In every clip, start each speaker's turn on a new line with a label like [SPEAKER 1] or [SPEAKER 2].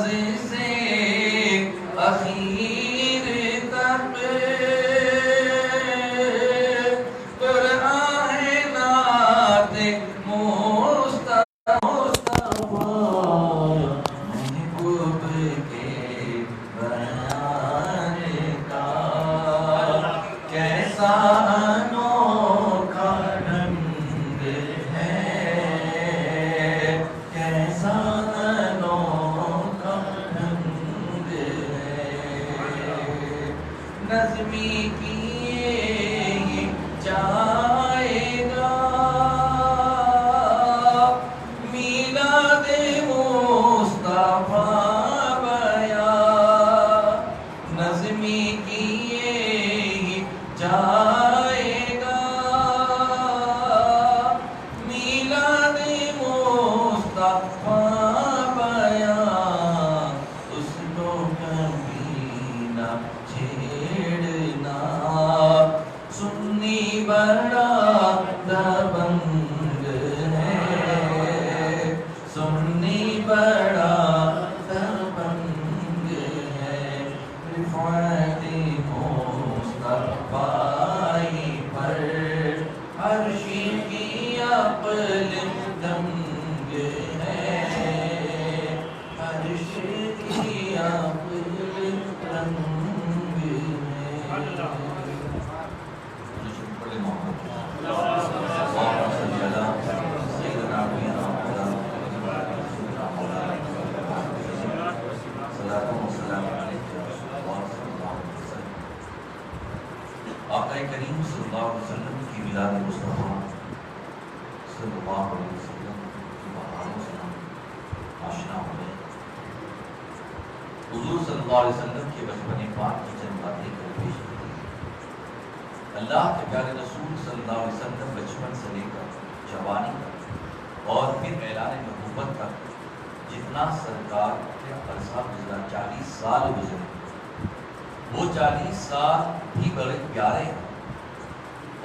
[SPEAKER 1] آغاز سے اخیر تک قرآن ہے نعت مصطفیٰ محبوب کے بیان کا کیسا انوکھا ڈھنگ ہے، کیسا انوکھا ڈھنگ ہے، نظمی کیے جائے گا میلاد مصطفیٰ بیان، نظمی کیے جائے گا میلاد مصطفیٰ بیان، اس کو کبھی نہ چھیڑنا، سنی بڑا دبنگ ہے، سنی بڑا دبنگ ہے، رفعت مصطفی پر عرش کی اقل دنگ ہے، عرش کی اقل دنگ ہے۔ آقا کریم صلی اللہ علیہ وسلم کی میلاد مصطفیٰ صلی اللہ علیہ وسلم کی بہاروں سے ہم آشنا ہو گئے۔ حضور صلی اللہ علیہ وسلم کے بچپن پاک کی چند باتیں کر پیش کی۔ اللہ کے پیارے رسول صلی اللہ علیہ وسلم بچپن سے لے کر جوانی تک اور پھر اعلان نبوت تک جتنا سرکار کے عرصہ گزرا 40 سال گزرے، وہ 40 سال بھی بڑے پیارے ہیں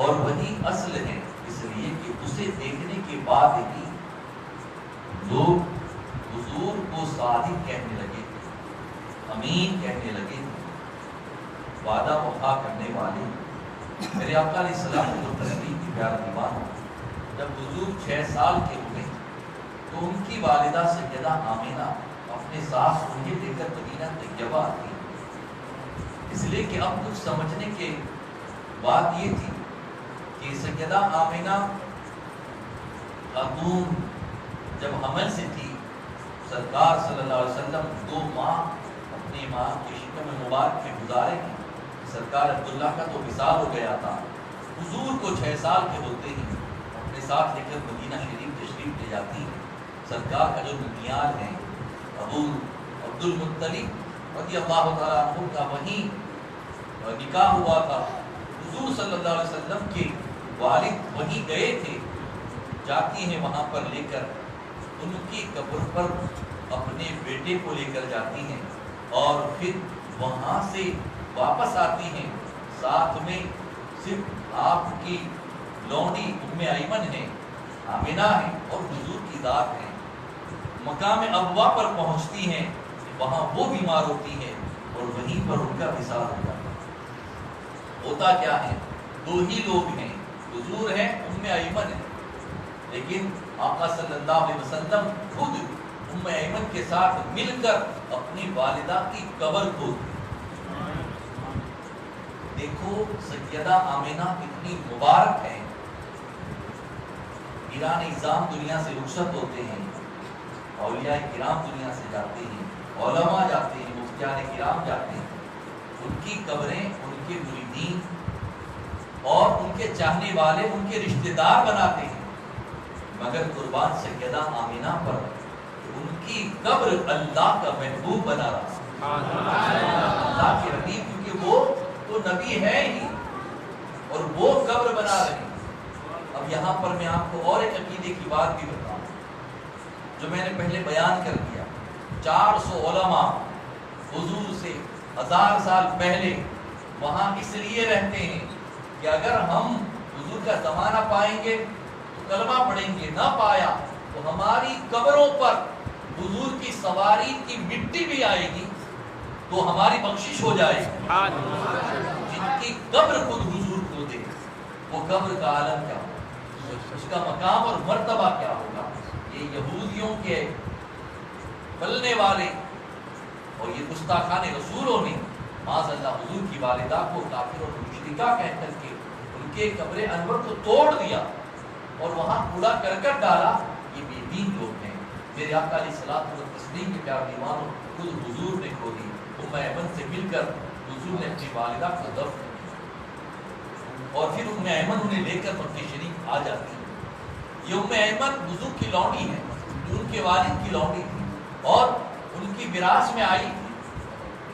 [SPEAKER 1] اور وہی اصل ہے، اس لیے کہ اسے دیکھنے کے بعد ہی لوگ حضور کو صادق کہنے لگے تھے، امین کہنے لگے تھے، وعدہ وفا کرنے والے۔ میرے آقا علیہ السلام کو تصدیق کی پیاری بات، جب حضور 6 سال کے ہوئے تو ان کی والدہ سیدہ آمینہ اپنے ساتھ انہیں لے کر مدینہ طیبہ آتی، اس لیے کہ اب کچھ سمجھنے کے بات یہ تھی کہ سیدہ آمینہ خاتون جب حمل سے تھی، سرکار صلی اللہ علیہ وسلم 2 ماہ اپنی ماں کی شکم مبارک میں گزارے ہیں۔ سرکار عبداللہ کا تو وصال ہو گیا تھا، حضور کو 6 سال کے ہوتے ہی اپنے ساتھ لے کر مدینہ شریف تشریف لے جاتی ہے۔ سرکار کا جو ننیال ہے ابو عبد المطلب رضی اللہ تعالیٰ عنہ کا وہیں نکاح ہوا تھا۔ حضور صلی اللہ علیہ وسلم کے والد وہیں گئے تھے، جاتی ہیں وہاں پر لے کر ان کی قبر پر اپنے بیٹے کو لے کر جاتی ہیں اور پھر وہاں سے واپس آتی ہیں، ساتھ میں صرف آپ کی لونڈی ام ایمن ہے، آمینہ ہے اور حضور کی ذات ہے۔ مقام ابوا پر پہنچتی ہیں، وہاں وہ بیمار ہوتی ہے اور وہیں پر ان کا وصال ہو جاتا ہے۔ ہوتا کیا ہے، 2 ہی لوگ ہیں، حضور ہیں، ام ایمن ہے، لیکن آقا صلی اللہ علیہ وسلم خود ام ایمن کے ساتھ مل کر اپنی والدہ کی قبر کھود۔ دیکھو سیدہ آمینہ کتنی مبارک ہے۔ پیران اعظام دنیا سے رخصت ہوتے ہیں، اولیاء کرام دنیا سے جاتے ہیں، علماء جاتے ہیں، مفتیان کرام جاتے ہیں، ان کی قبریں ان کے مریدین اور ان کے چاہنے والے ان کے رشتہ دار بناتے ہیں، مگر قربان سیدہ آمینہ پر ان کی قبر اللہ کا محبوب بنا رہا، اللہ کے حبیب، کیونکہ وہ تو نبی ہے ہی اور وہ قبر بنا رہے ہیں۔ اب یہاں پر میں آپ کو اور ایک عقیدے کی بات بھی بتاؤں جو میں نے پہلے بیان کر دیا۔ 400 علماء حضور سے 1000 سال پہلے وہاں اس لیے رہتے ہیں کہ اگر ہم حضور کا زمانہ پائیں گے تو کلمہ پڑھیں گے، نہ پایا تو ہماری قبروں پر حضور کی سواری کی مٹی بھی آئے گی تو ہماری بخشش ہو جائے گی۔ جن کی قبر خود حضور کو دے، وہ قبر کا عالم کیا ہوگا، اس کا مقام اور مرتبہ کیا ہوگا۔ یہ یہودیوں کے پلنے والے اور یہ گستاخان رسولوں نے معاذ اللہ حضور کی والدہ کو کافر اور مشرکہ کہہ کر کے ان کے قبر انور کو توڑ دیا اور وہاں کوڑا کرکٹ ڈالا۔ یہ بے دین لوگ ہیں۔ میرے آقا علیہ الصلوۃ والتسلیم کے پیارے ایمانوں، خود حضور نے کھودی، ام ایمن سے مل کر حضور نے اپنی والدہ کو دفن کیا اور پھر ام ایمن انہیں لے کر مکہ شریف آ جاتی ہے۔ یہ ام ایمن حضور کی لونڈی ہے، جو ان کے والد کی لونڈی تھی اور ان کی وراثت میں آئی تھی۔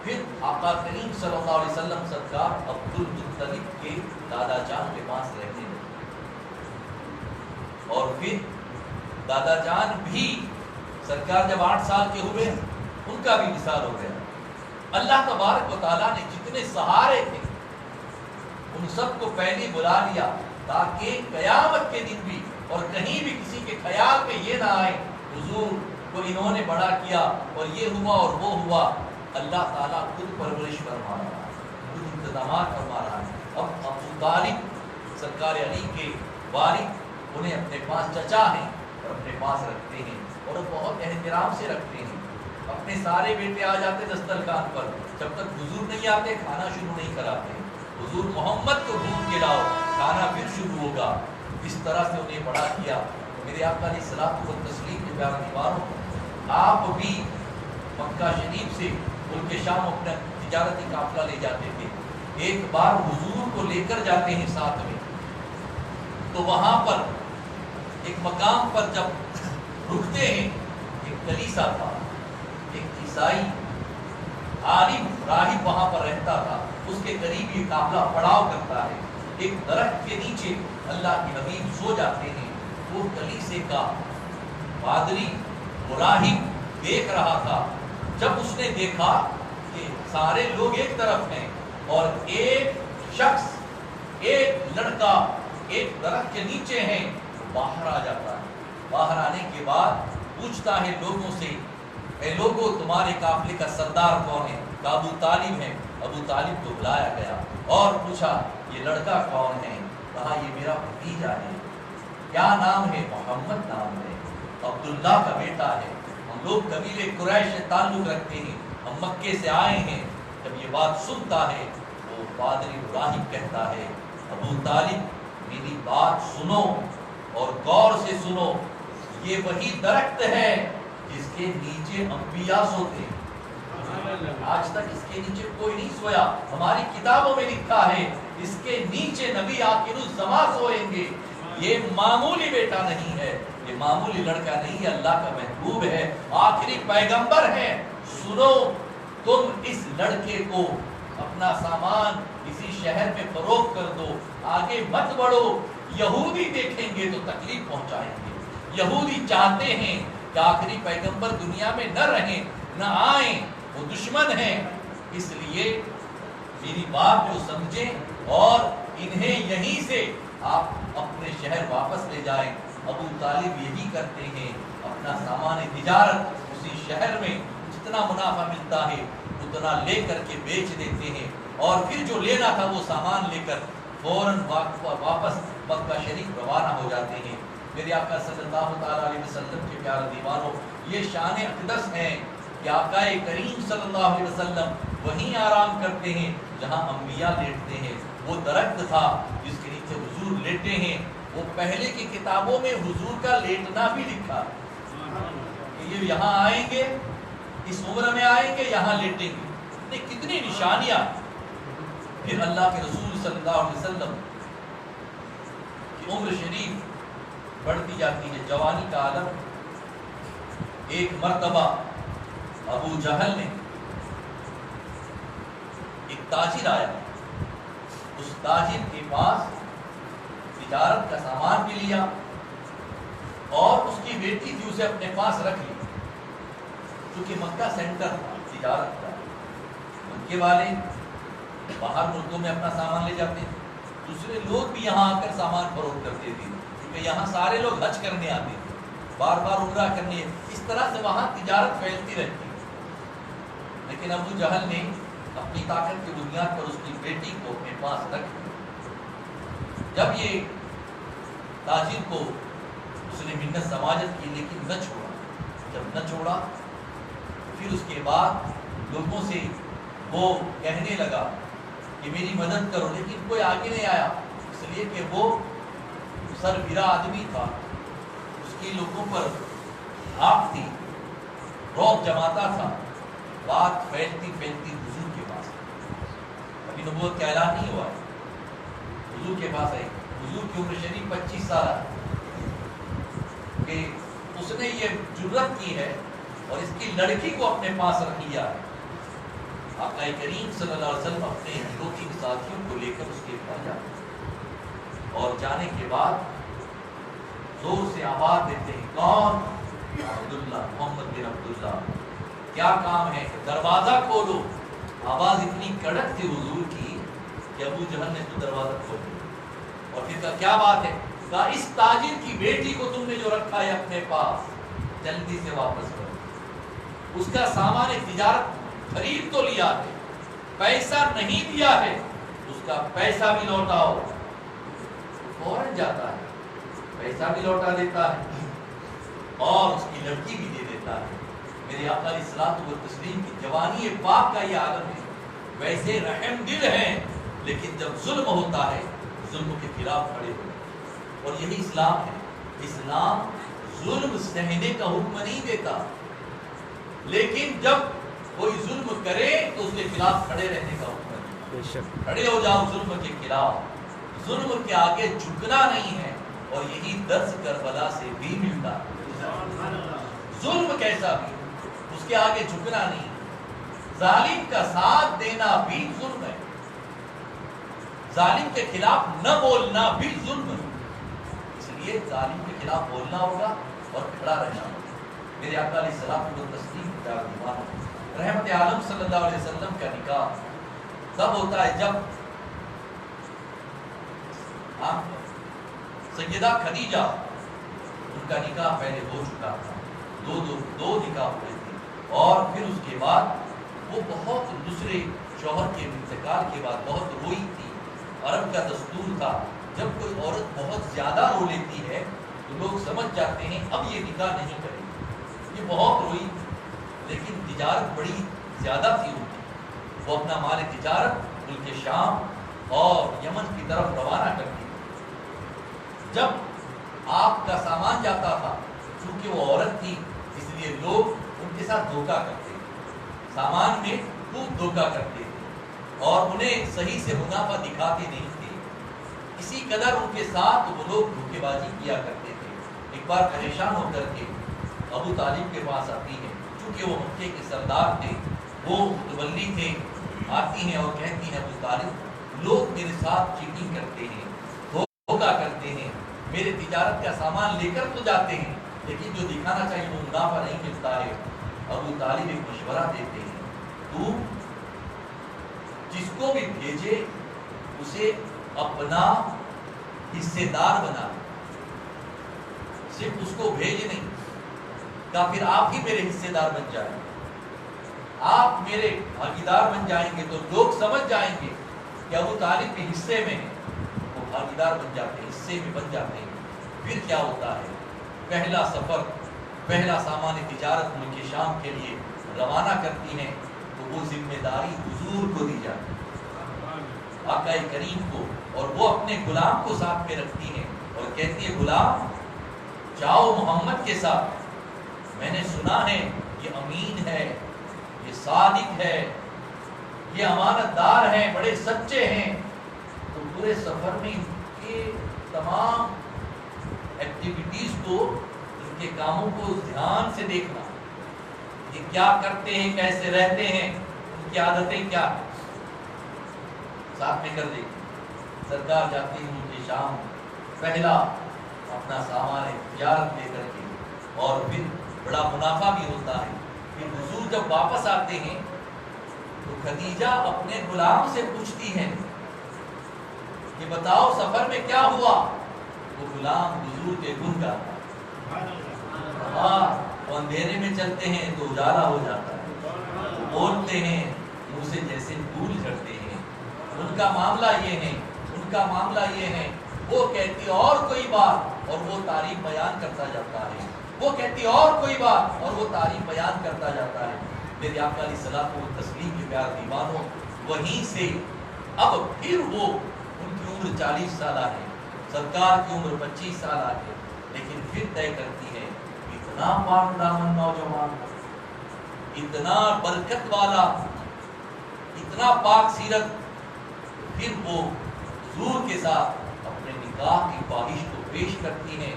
[SPEAKER 1] پھر آقا کریم صلی اللہ علیہ وسلم سرکار عبد المطلب کے دادا جان کے پاس رہنے لگے اور پھر دادا جان بھی سرکار جب 8 سال کے ہوئے ان کا بھی وصال ہو گیا۔ اللہ تبارک و تعالیٰ نے جتنے سہارے تھے ان سب کو پہلے بلا لیا تاکہ قیامت کے دن بھی اور کہیں بھی کسی کے خیال میں یہ نہ آئے حضور کو انہوں نے بڑا کیا اور یہ ہوا اور وہ ہوا۔ اللہ تعالیٰ خود پرورش فرما رہا ہے، خود انتظامات فرما رہا ہے۔ اب ابو طالب سرکار علی کے والد انہیں اپنے پاس چچا ہیں اور اپنے پاس رکھتے ہیں اور وہ بہت احترام سے رکھتے ہیں۔ اپنے سارے بیٹے آ جاتے دسترخوان پر، جب تک حضور نہیں آتے کھانا شروع نہیں کراتے۔ حضور محمد کو ڈھونڈ کے لاؤ، کھانا پھر شروع ہوگا۔ اس طرح سے انہیں بڑا کیا۔ میرے آقا علیہ الصلوۃ والتسلیم کے پیارے دیواروں، آپ بھی مکہ شریف سے ملک شام اپنا تجارتی قافلہ لے جاتے تھے۔ ایک بار حضور کو لے کر جاتے ہیں ساتھ میں، تو وہاں پر ایک مقام پر جب رکتے ہیں، ایک کلیسا تھا، ایک عیسائی عالم راہب وہاں پر رہتا تھا، اس کے قریب یہ قافلہ پڑاؤ کرتا ہے۔ ایک درخت کے نیچے اللہ کے حبیب سو جاتے ہیں۔ وہ کلیسے کا پادری راہب دیکھ رہا تھا۔ جب اس نے دیکھا کہ سارے لوگ ایک طرف ہیں اور ایک شخص، ایک لڑکا ایک درخت کے نیچے ہیں، باہر آ جاتا ہے۔ باہر آنے کے بعد پوچھتا ہے لوگوں سے، اے لوگوں تمہارے قافلے کا سردار کون ہے؟ کہا ابو طالب ہے۔ ابو طالب کو بلایا گیا اور پوچھا یہ لڑکا کون ہے؟ کہا یہ میرا بھتیجا ہے۔ کیا نام ہے؟ محمد نام ہے، عبداللہ کا بیٹا ہے۔ ہم لوگ قبیلے قریش سے تعلق رکھتے ہیں، ہم مکے سے آئے ہیں۔ جب یہ بات سنتا ہے تو پادری راہب کہتا ہے ابو طالب میری بات سنو اور غور سے سنو، یہ وہی درخت ہے جس کے نیچے انبیاء سوتے ہیں۔ آج تک اس کے نیچے کوئی نہیں سویا، ہماری کتابوں میں لکھا ہے اس کے نیچے نبی آخر الزمان سوئیں گے۔ یہ معمولی بیٹا نہیں ہے، یہ معمولی لڑکا نہیں ہے، اللہ کا محبوب ہے، آخری پیغمبر ہے۔ سنو، تم اس لڑکے کو اپنا سامان کسی شہر میں فروخت کر دو، آگے مت بڑھو۔ یہودی دیکھیں گے تو تکلیف پہنچائیں گے۔ یہودی چاہتے ہیں کہ آخری پیغمبر دنیا میں نہ رہیں، نہ آئیں، وہ دشمن ہیں۔ اس لیے میری بات جو سمجھیں اور انہیں یہیں سے آپ اپنے شہر واپس لے جائیں۔ ابو طالب یہی کرتے ہیں، اپنا سامان تجارت اسی شہر میں جتنا منافع ملتا ہے اتنا لے کر کے بیچ دیتے ہیں اور پھر جو لینا تھا وہ سامان لے کر فوراً واپس مکہ شریف روانہ ہو جاتے ہیں۔ میرے آقا صلی اللہ تعالیٰ علیہ وسلم کے پیارے دیوانوں، یہ شان اقدس ہے کہ آقا کریم صلی اللہ علیہ وسلم وہیں آرام کرتے ہیں جہاں انبیاء لیٹتے ہیں۔ وہ درخت تھا جس کے نیچے حضور لیٹے ہیں، وہ پہلے کی کتابوں میں حضور کا لیٹنا بھی لکھا کہ یہ یہاں آئیں گے، اس عمر میں آئیں گے، یہاں لیٹیں گے۔ کتنی نشانیاں۔ پھر اللہ کے رسول صلی اللہ علیہ وسلم کی عمر شریف بڑھتی جاتی ہے، جوانی کا عالم۔ ایک مرتبہ ابو جہل نے، ایک تاجر آیا، اس تاجر کے پاس تجارت کا سامان بھی لیا اور اس کی بیٹی تھی اسے اپنے پاس رکھ لی، کیونکہ مکہ سینٹر تھا تجارت کا۔ مکے والے باہر ملکوں میں اپنا سامان لے جاتے تھے، دوسرے لوگ بھی یہاں آ کر سامان فروخت کرتے تھے، کیونکہ یہاں سارے لوگ حج کرنے آتے تھے۔ بار بار عمرہ کرنے، اس طرح سے وہاں تجارت پھیلتی رہتی ہے۔ لیکن ابو جہل نے اپنی طاقت کی بنیاد پر اس کی بیٹی کو اپنے پاس رکھ دیا۔ جب یہ تاجر کو اس نے منت سماجت کی لیکن نہ چھوڑا، جب نہ چھوڑا پھر اس کے بعد لوگوں سے وہ کہنے لگا کہ میری مدد کرو، لیکن کوئی آگے نہیں آیا، اس لیے کہ وہ سربراہ آدمی تھا، اس کی لوگوں پر آگ تھی، رعب جماتا تھا۔ بات پھیلتی پھیلتی حضور کے پاس، ابھی نبوت کا اعلان نہیں ہوا ہے، حضور کے پاس آئی۔ حضور کی عمر شریف 25 سال ہے کہ اس نے یہ جرت کی ہے اور اس کی لڑکی کو اپنے پاس رکھ لیا ہے۔ آقا کریم صلی اللہ علیہ وسلم اپنے دو تین ساتھیوں کو لے کر اس کے گھر جاتے اور جانے کے بعد زور سے آواز دیتے ہیں، کون؟ عبداللہ، محمد بن عبداللہ، کیا کام ہے؟ دروازہ کھولو۔ آواز اتنی کڑک تھی حضور کی کہ ابو جہل نے تو دروازہ کھول دیا اور پھر کہا کیا بات ہے؟ کہا اس تاجر کی بیٹی کو تم نے جو رکھا ہے اپنے پاس، جلدی سے واپس کرو۔ اس کا سامان تجارت خرید تو لیا ہے، پیسہ نہیں دیا ہے، اس کا پیسہ بھی لوٹاؤ۔ فوراً جاتا ہے، پیسہ بھی لوٹا دیتا ہے اور اس کی لڑکی بھی دے دیتا ہے۔ میرے آقا علیہ الصلوۃ والتسلیم کی جوانی پاک کا یہ عالم ہے۔ ویسے رحم دل ہیں لیکن جب ظلم ہوتا ہے ظلم کے خلاف کھڑے ہوئے، اور یہی اسلام ہے۔ اسلام ظلم سہنے کا حکم نہیں دیتا، لیکن جب کوئی ظلم کرے تو اس کے خلاف کھڑے رہنے کا حکم دیتا۔ کھڑے ہو جاؤ ظلم کے خلاف، ظلم کے آگے جھکنا نہیں ہے، اور یہی درس کربلا سے بھی ملتا ہے۔ ظلم کیسا بھی اس کے آگے جھکنا نہیں، ظالم کا ساتھ دینا بھی ظلم ہے، ظالم کے خلاف نہ بولنا بھی ظلم ہے۔ اس لیے ظالم کے خلاف بولنا ہوگا اور کھڑا رہنا ہوگا۔ میرے آقا علیہ الصلوۃ والتسلیم کا دیوانہ رحمت عالم صلی اللہ علیہ وسلم کا نکاح تب ہوتا ہے جب سیدہ خدیجہ، ان کا نکاح پہلے ہو چکا تھا، دو نکاح ہوئے تھے، اور پھر اس کے بعد وہ بہت دوسرے شوہر کے انتقال کے بعد بہت روئی تھی۔ عرب کا دستور تھا جب کوئی عورت بہت زیادہ رو لیتی ہے تو لوگ سمجھ جاتے ہیں اب یہ نکاح نہیں کرے گی۔ یہ بہت روئی تھی لیکن تجارت بڑی زیادہ تھی ان کی، وہ اپنا مال تجارت ملک شام اور یمن کی طرف روانہ کرتی تھی۔ جب آپ کا سامان جاتا تھا، چونکہ وہ عورت تھی اس لیے لوگ ان کے ساتھ دھوکہ کرتے تھے، سامان میں خوب دھوکہ کرتے تھے اور انہیں صحیح سے منافع دکھاتے نہیں تھے۔ اسی قدر ان کے ساتھ وہ لوگ دھوکے بازی کیا کرتے تھے۔ ایک بار پریشان ہو کر کے ابو طالب کے پاس آتی ہے، چونکہ وہ مکے کے سردار تھے، وہ متولی تھے، آتی ہیں اور کہتی ہیں ابو طالب لوگ میرے ساتھ چیٹنگ کرتے ہیں، دھوکہ کرتے ہیں، میرے تجارت کا سامان لے کر تو جاتے ہیں لیکن جو دکھانا چاہیے وہ منافع نہیں ملتا ہے۔ ابو طالب ایک مشورہ دیتے ہیں، تو جس کو بھی بھیجے اسے اپنا حصے دار بنا، صرف اس کو بھیج نہیں، یا پھر آپ ہی میرے حصے دار بن جائیں، آپ میرے بھاگیدار بن جائیں گے تو لوگ سمجھ جائیں گے کہ ابو طالب کے حصے میں وہ بھاگیدار بن جاتے ہیں، حصے میں بن جاتے ہیں۔ پھر کیا ہوتا ہے؟ پہلا سفر، پہلا سامان تجارت ملک شام کے لیے روانہ کرتی ہیں تو وہ ذمہ داری حضور کو دی جاتی ہے، آقا کریم کو، اور وہ اپنے غلام کو ساتھ میں رکھتی ہیں اور کہتی ہے غلام جاؤ محمد کے ساتھ، میں نے سنا ہے یہ امین ہے، یہ صادق ہے، یہ امانت دار ہیں، بڑے سچے ہیں، تو پورے سفر میں ان کے تمام ایکٹیویٹیز کو، ان کے کاموں کو دھیان سے دیکھنا، یہ کیا کرتے ہیں، کیسے رہتے ہیں، ان کی عادتیں کیا ہیں، ساتھ میں کر دیں۔ سرکار جاتی ہیں ان کے شام، پہلا اپنا سامان تجارت لے کر کے، اور پھر بڑا منافع بھی ہوتا ہے۔ پھر حضور جب واپس آتے ہیں تو خدیجہ اپنے غلام سے پوچھتی ہیں کہ بتاؤ سفر میں کیا ہوا؟ وہ غلام حضور کے گن گاتا ہے، ہاں وہ اندھیرے میں چلتے ہیں تو اجالا ہو جاتا ہے، بولتے ہیں منہ سے جیسے پھول جھڑتے ہیں. ان کا معاملہ یہ ہے، ان کا معاملہ یہ ہے، وہ کہتی اور کوئی بات اور وہ تعریف بیان کرتا جاتا ہے، وہ کہتی اور کوئی بات اور وہ تعریف بیان کرتا جاتا ہے. میرے آقا علیہ الصلوۃ والتسلیم کے پیار دیوانوں، وہیں سے اب پھر وہ ان کی عمر 40 سالہ ہے، سرکار کی عمر 25 سالہ ہے، لیکن پھر طے کرتی ہے اتنا پاک دامن نوجوان، اتنا برکت والا، اتنا پاک سیرت، پھر وہ حضور کے ساتھ اپنے نکاح کی خواہش کو پیش کرتی ہیں.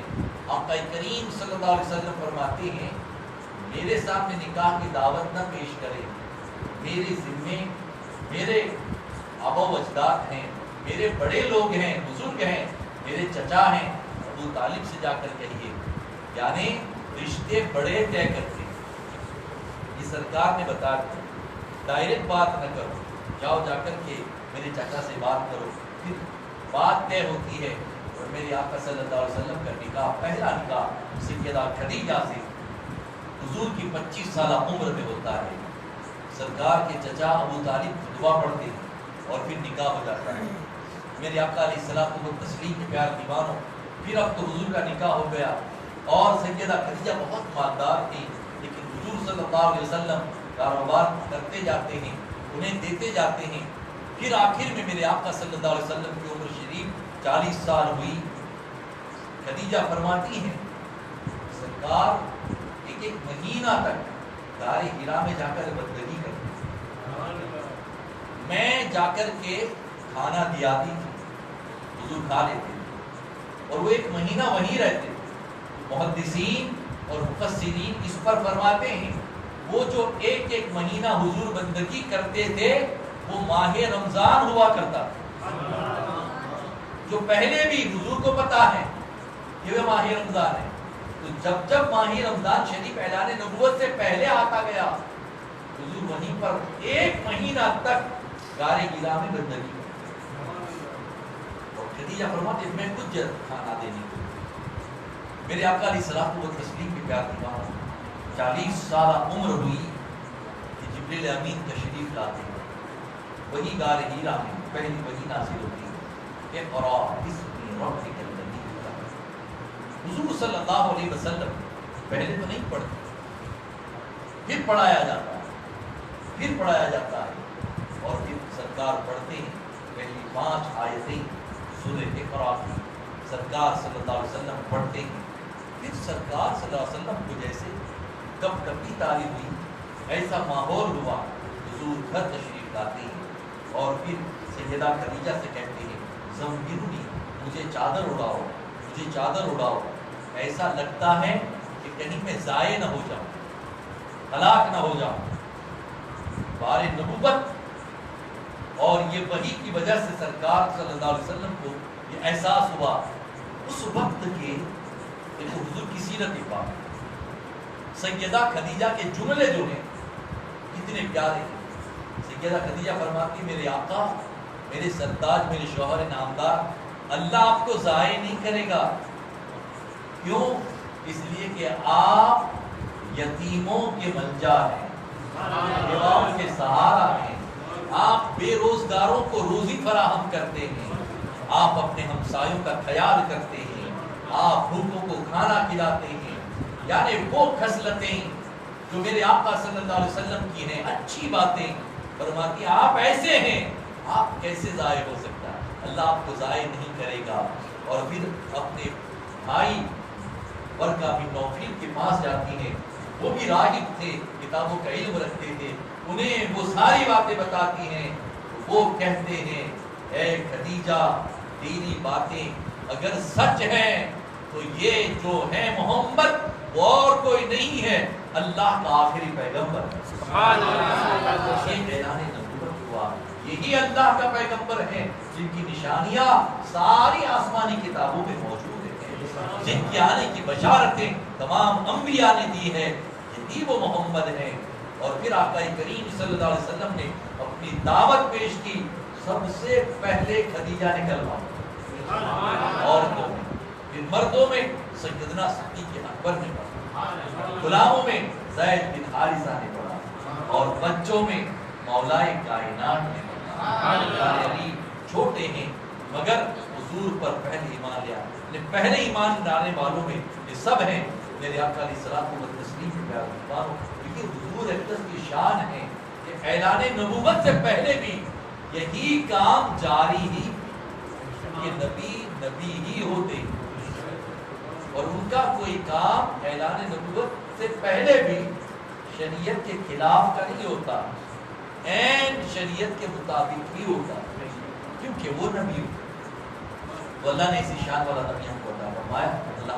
[SPEAKER 1] آقا کریم صلی اللہ علیہ وسلم فرماتے ہیں میرے سامنے نکاح کی دعوت نہ پیش کرے، میرے ذمے میرے آبا و اجداد ہیں، میرے بڑے لوگ ہیں، بزرگ ہیں، میرے چچا ہیں، ابو طالب سے جا کر کہیے. یعنی رشتے بڑے طے کرتے ہیں. یہ سرکار نے بتا دیا، ڈائریکٹ بات نہ کرو، جاؤ جا کر کے میرے چچا سے بات کرو. پھر بات طے ہوتی ہے اور میرے آقا صلی اللہ علیہ وسلم کا نکاح، پہلا نکاح سیدہ خدیجہ سے حضور کی 25 سالہ عمر میں ہوتا ہے. سرکار کے چچا ابو طالب دعا پڑھتے ہیں اور پھر نکاح ہو جاتا ہے. میرے آقا علیہ الصلوۃ والتسلیم کے پیار دیوانوں، پھر اب تو حضور کا نکاح ہو گیا اور سیدہ خدیجہ بہت مالدار تھی، لیکن حضور صلی اللہ علیہ وسلم کاروبار کرتے جاتے ہیں، انہیں دیتے جاتے ہیں. پھر آخر میں میرے آقا صلی اللہ علیہ وسلم کی عمر شریف 40 سال ہوئی. خدیجہ فرماتی ہیں سرکار ایک مہینہ تک غار حرا میں جا کر بندگی کرتے، میں جا کر کے کھانا دیاتی تھی، حضور کھا لیتے اور وہ ایک مہینہ وہیں رہتے. محدثین اور مفسرین اس پر فرماتے ہیں وہ جو ایک ایک مہینہ حضور بندگی کرتے تھے وہ ماہ رمضان ہوا کرتا تھا، جو پہلے بھی حضور کو پتا ہے کہ وہ ماہ رمضان ہے. تو جب جب ماہ رمضان شریف اعلان نبوت سے پہلے آتا گیا حضور وہیں پر ایک مہینہ تک غار حرا میں بندگی کرتے. اور خدیجہ فرماتے میں کچھ کھانا دینے کو. میرے آقا علیہ الصلوۃ والتسلیم کے پیار دیوانوں، 40 سالہ عمر ہوئی کہ جبریل امین تشریف لاتے ہیں. وہی غار حرا میں پہلی وہی نازل ہوتی ہے، اقرأ باسم ربک الذی خلق. حضور صلی اللہ علیہ وسلم پہلے تو نہیں پڑھتے، پھر پڑھایا جاتا ہے، پھر پڑھایا جاتا ہے اور پھر سرکار پڑھتے ہیں. پہلی 5 آیتیں سورہ اقرأ کی سرکار صلی اللہ علیہ وسلم پڑھتے ہیں. پھر سرکار صلی اللہ علیہ وسلم کو جیسے کب کبھی تعریف ہوئی، ایسا ماحول ہوا، حضور گھر تشریف لاتے ہیں اور پھر سیدہ خدیجہ سے کہتے ہیں زمبرنی، مجھے چادر اڑاؤ، مجھے چادر اڑاؤ، ایسا لگتا ہے کہ کہیں میں ضائع نہ ہو جاؤں، ہلاک نہ ہو جاؤں. بار نبوت اور یہ وحی کی وجہ سے سرکار صلی اللہ علیہ وسلم کو یہ احساس ہوا. اس وقت کے حضور کی سیرت پاک، سیدہ خدیجہ کے جملے جو ہیں کتنے پیارے ہیں. سیدہ خدیجہ فرماتی میرے آقا، میرے سرتاج، میرے شوہر نامدار، اللہ آپ کو ضائع نہیں کرے گا. کیوں؟ اس لیے کہ آپ یتیموں کے ملجا ہیں، بیواؤں کے سہارا ہیں، آپ بے روزگاروں کو روزی فراہم کرتے ہیں، آپ اپنے ہمسایوں کا خیال کرتے ہیں، آپ بھوکوں کو کھانا کھلاتے ہیں. یعنی وہ خصلتیں جو میرے آقا صلی اللہ علیہ وسلم کی ہیں، اچھی باتیں. فرماتی آپ ایسے ہیں، آپ کیسے ضائع ہو سکتا ہے؟ اللہ آپ کو ضائع نہیں کرے گا. اور پھر اپنے بھائی ورقہ بن نوفل کے پاس جاتی ہیں، وہ بھی راہب تھے، کتابوں کا علم رکھتے تھے، انہیں وہ ساری باتیں بتاتی ہیں. وہ کہتے ہیں اے خدیجہ تیری باتیں اگر سچ ہیں تو یہ جو ہے محمد وہ اور کوئی نہیں ہے، اللہ کا آخری پیغمبر ہے. سبحان اللہ. یہ اعلان نبوت ہوا، یہی اللہ کا پیغمبر ہے جن کی نشانیاں ساری آسمانی کتابوں میں موجود ہیں، جن کے آنے کی بشارتیں تمام انبیاء نے دی ہے، یہی وہ محمد ہے. اور پھر آقا کریم صلی اللہ علیہ وسلم نے اپنی دعوت پیش کی. سب سے پہلے خدیجہ نے کلمہ عورتوں میں، پھر مردوں میں سیدنا صدیق اکبر نے پڑھا. غلاموں میں زید بن حارثہ نے پڑھا اور بچوں میں مولائے کائنات نے پڑھا۔ علی چھوٹے ہیں مگر حضور پر پہلے ایمان لیا، پہلے ایمان لانے والوں میں یہ سب ہیں میرے آقا علیہ الصلوۃ والتسلیم کے پیارے مہمانوں۔ کیونکہ حضور اقدس کی شان ہے کہ اعلان نبوت سے پہلے بھی یہی کام جاری ہی کہ نبی ہی ہوتے اور ان کا کوئی کام اعلان نبوت سے پہلے بھی شریعت کے خلاف کا نہیں ہوتا، عین شریعت کے مطابق ہی ہوتا، کیونکہ وہ نبی ہو۔ تو اللہ نے اسی شان والا نبی ہم کو عطا فرمایا۔ اللہ